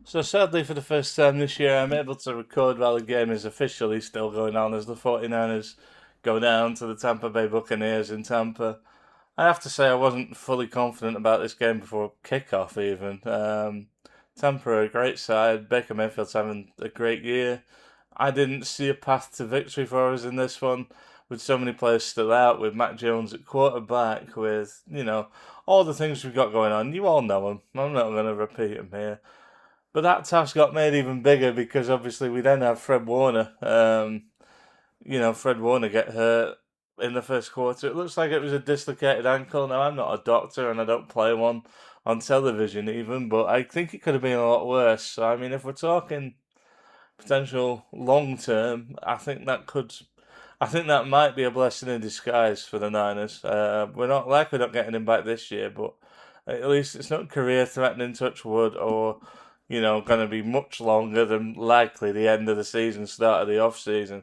So sadly, for the first time this year, I'm able to record while the game is officially still going on as the 49ers go down to the Tampa Bay Buccaneers in Tampa. I have to say I wasn't fully confident about this game before kickoff even. Tampa are a great side. Baker Mayfield's having a great year. I didn't see a path to victory for us in this one with so many players still out, with Mac Jones at quarterback, with, all the things we've got going on. You all know them. I'm not going to repeat them here. But that task got made even bigger because obviously we then have Fred Warner. Fred Warner get hurt in the first quarter. It looks like it was a dislocated ankle. Now, I'm not a doctor and I don't play one on television even, but I think it could have been a lot worse. So, I mean, if we're talking potential long term, I think that might be a blessing in disguise for the Niners. We're not getting him back this year, but at least it's not career threatening, touch wood, or going to be much longer than likely the end of the season, start of the off season.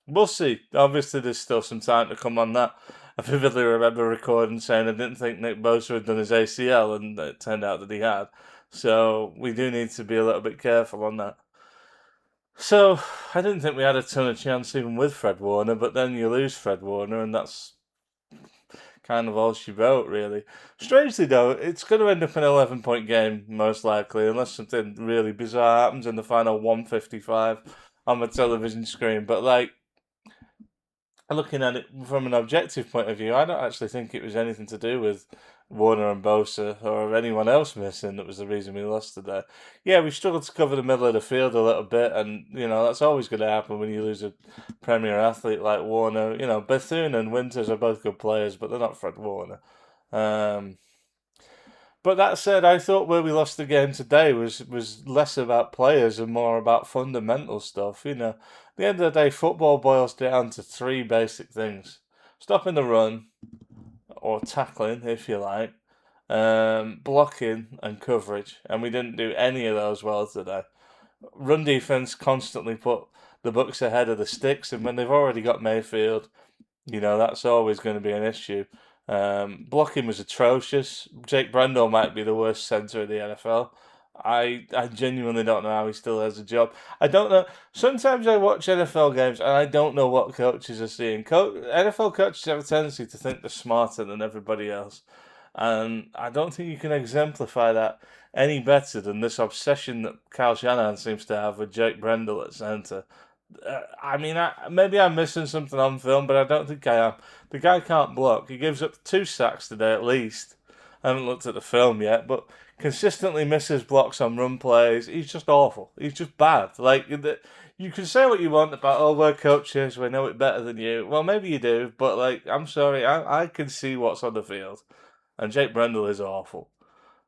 We'll see. Obviously, there's still some time to come on that. I vividly remember recording saying I didn't think Nick Bosa had done his ACL, and it turned out that he had. So we do need to be a little bit careful on that. So I didn't think we had a ton of chance even with Fred Warner, but then you lose Fred Warner, and that's kind of all she wrote, really. Strangely, though, it's going to end up an 11-point game, most likely, unless something really bizarre happens in the final 155 on the television screen. But, looking at it from an objective point of view, I don't actually think it was anything to do with Warner and Bosa or anyone else missing that was the reason we lost today. Yeah, we struggled to cover the middle of the field a little bit, and that's always going to happen when you lose a premier athlete like Warner. Bethune and Winters are both good players, but they're not Fred Warner. But that said, I thought where we lost the game today was less about players and more about fundamental stuff. At the end of the day, football boils down to three basic things: stopping the run, or tackling, if you like, blocking and coverage. And we didn't do any of those well today. Run defense constantly put the Bucks ahead of the sticks, and when they've already got Mayfield, that's always going to be an issue. Blocking was atrocious. Jake Brendel might be the worst centre of the NFL. I genuinely don't know how he still has a job. I don't know. Sometimes I watch NFL games and I don't know what coaches are seeing. NFL coaches have a tendency to think they're smarter than everybody else. And I don't think you can exemplify that any better than this obsession that Kyle Shanahan seems to have with Jake Brendel at centre. Maybe I'm missing something on film, but I don't think I am. The guy can't block. He gives up 2 sacks today at least. I haven't looked at the film yet, but consistently misses blocks on run plays. He's just awful. He's just bad. You can say what you want about, oh, we're coaches, we know it better than you. Well, maybe you do, but I'm sorry, I can see what's on the field. And Jake Brendel is awful.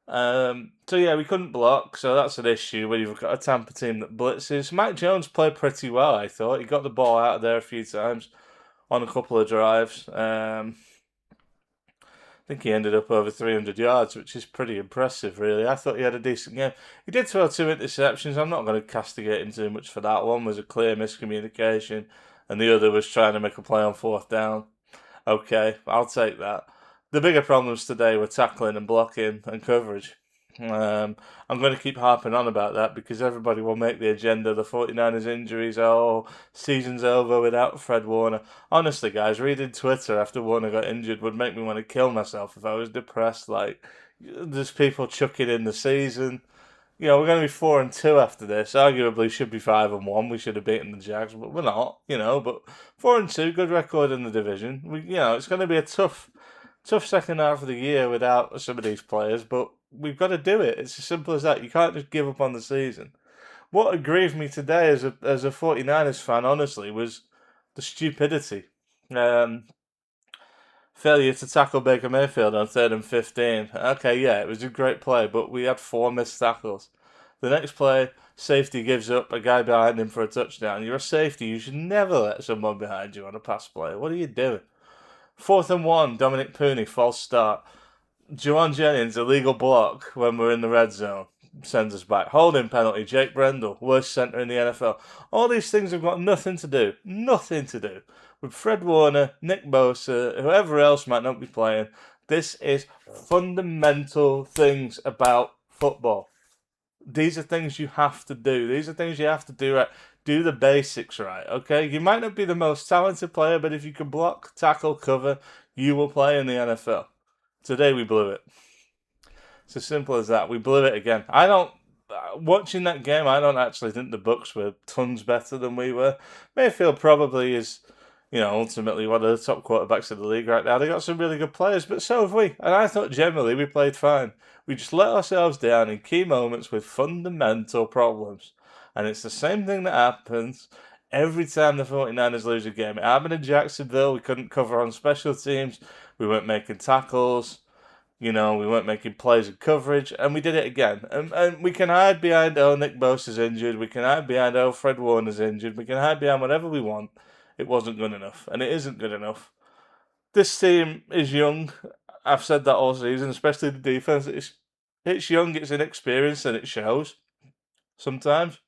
So yeah, we couldn't block, so that's an issue when you've got a Tampa team that blitzes. Mac Jones played pretty well, I thought. He got the ball out of there a few times on a couple of drives. I think he ended up over 300 yards, which is pretty impressive, really. I thought he had a decent game. He did throw 2 interceptions. I'm not going to castigate him too much for that. One was a clear miscommunication, and the other was trying to make a play on 4th down. Okay, I'll take that. The bigger problems today were tackling and blocking and coverage. I'm going to keep harping on about that because everybody will make the agenda. The 49ers injuries, season's over without Fred Warner. Honestly, guys, reading Twitter after Warner got injured would make me want to kill myself if I was depressed. There's people chucking in the season. We're going to be 4-2 after this. Arguably, should be 5-1. We should have beaten the Jags, but we're not. But 4-2, good record in the division. It's going to be a tough second half of the year without some of these players, but we've got to do it. It's as simple as that. You can't just give up on the season. What aggrieved me today as a 49ers fan, honestly, was the stupidity. Failure to tackle Baker Mayfield on 3rd and 15. Okay, yeah, it was a great play, but we had 4 missed tackles. The next play, safety gives up a guy behind him for a touchdown. You're a safety. You should never let someone behind you on a pass play. What are you doing? 4th and 1, Dominic Pooney, false start. Juwan Jennings, illegal block when we're in the red zone, sends us back. Holding penalty, Jake Brendel, worst centre in the NFL. All these things have got nothing to do with Fred Warner, Nick Bosa, whoever else might not be playing. This is fundamental things about football. These are things you have to do. These are things you have to do right. Do the basics right, okay? You might not be the most talented player, but if you can block, tackle, cover, you will play in the NFL. Today we blew it. It's as simple as that. We blew it again. I don't. Watching that game, I don't actually think the Bucs were tons better than we were. Mayfield probably is, ultimately one of the top quarterbacks in the league right now. They got some really good players, but so have we. And I thought generally we played fine. We just let ourselves down in key moments with fundamental problems. And it's the same thing that happens every time the 49ers lose a game. It happened in Jacksonville. We couldn't cover on special teams. We weren't making tackles. We weren't making plays and coverage, and we did it again. And we can hide behind, Nick Bosa's injured. We can hide behind, Fred Warner's injured. We can hide behind whatever we want. It wasn't good enough, and it isn't good enough. This team is young. I've said that all season, especially the defense. It's young, it's inexperienced, and it shows. Sometimes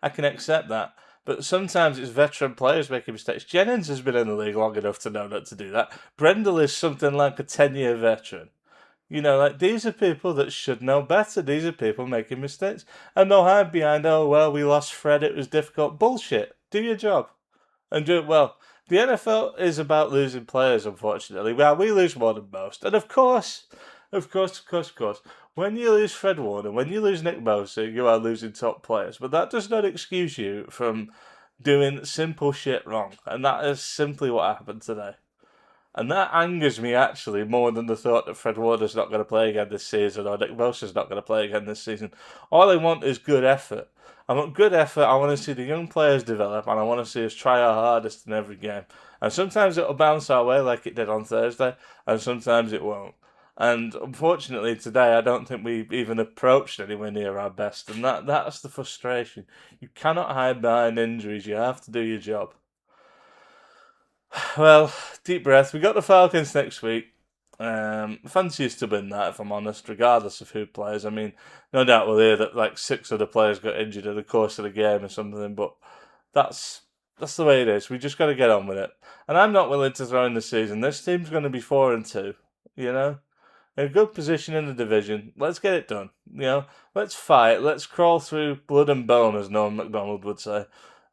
I can accept that. But sometimes it's veteran players making mistakes. Jennings has been in the league long enough to know not to do that. Brendel is something like a 10-year veteran. These are people that should know better. These are people making mistakes. And they'll hide behind, we lost Fred, it was difficult. Bullshit. Do your job. And do it well. The NFL is about losing players, unfortunately. Well, we lose more than most. And of course, when you lose Fred Warner, when you lose Nick Bosa, you are losing top players. But that does not excuse you from doing simple shit wrong. And that is simply what happened today. And that angers me, actually, more than the thought that Fred Warner's not going to play again this season or Nick Bosa's not going to play again this season. All I want is good effort. I want good effort. I want to see the young players develop, and I want to see us try our hardest in every game. And sometimes it'll bounce our way like it did on Thursday, and sometimes it won't. And unfortunately today, I don't think we even approached anywhere near our best, and that's the frustration. You cannot hide behind injuries. You have to do your job. Well, deep breath. We got the Falcons next week. Fancy us to win that, if I'm honest, regardless of who plays. I mean, no doubt we'll hear that like 6 other players got injured in the course of the game or something, but that's the way it is. We just got to get on with it. And I'm not willing to throw in the season. This team's going to be 4-2. In a good position in the division. Let's get it done. Let's fight. Let's crawl through blood and bone, as Norm Macdonald would say,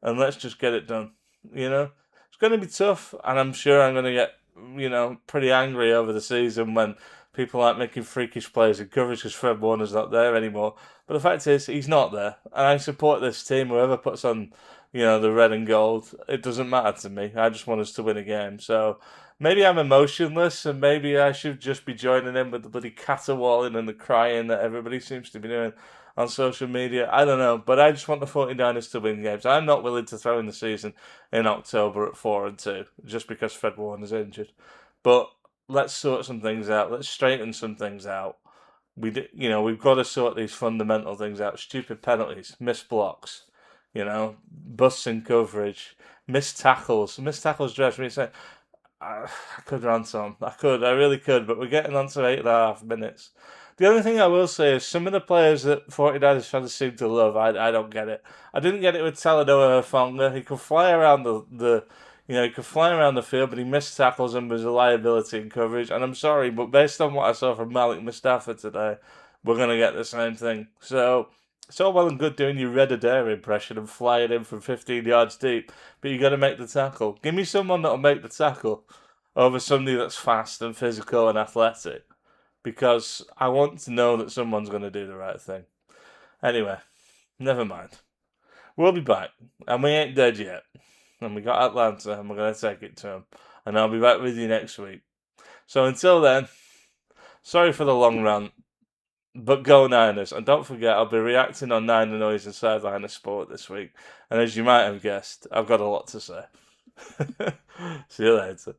and let's just get it done. It's going to be tough, and I'm sure I'm going to get pretty angry over the season when people aren't making freakish plays in coverage because Fred Warner's not there anymore. But the fact is, he's not there, and I support this team. Whoever puts on, the red and gold, it doesn't matter to me. I just want us to win a game. So maybe I'm emotionless, and maybe I should just be joining in with the bloody caterwauling and the crying that everybody seems to be doing on social media. I don't know, but I just want the 49ers to win games. I'm not willing to throw in the season in October at 4-2 just because Fred Warner's injured. But let's sort some things out. Let's straighten some things out. We've got to sort these fundamental things out. Stupid penalties, missed blocks, busts in coverage, missed tackles. Missed tackles drives me insane. I could rant on. I really could, but we're getting on to 8.5 minutes. The only thing I will say is some of the players that 49ers fans seem to love, I don't get it. I didn't get it with Talanoa Hufanga. He could fly around he could fly around the field, but he missed tackles and was a liability in coverage. And I'm sorry, but based on what I saw from Malik Mustafa today, we're going to get the same thing. So it's all well and good doing your Red Adair impression and flying in from 15 yards deep, but you got to make the tackle. Give me someone that'll make the tackle over somebody that's fast and physical and athletic, because I want to know that someone's going to do the right thing. Anyway, never mind. We'll be back, and we ain't dead yet. And we got Atlanta, and we're going to take it to them. And I'll be back with you next week. So until then, sorry for the long rant, but go Niners. And don't forget, I'll be reacting on Niner Noise and Sidelinr Sport this week. And as you might have guessed, I've got a lot to say. See you later.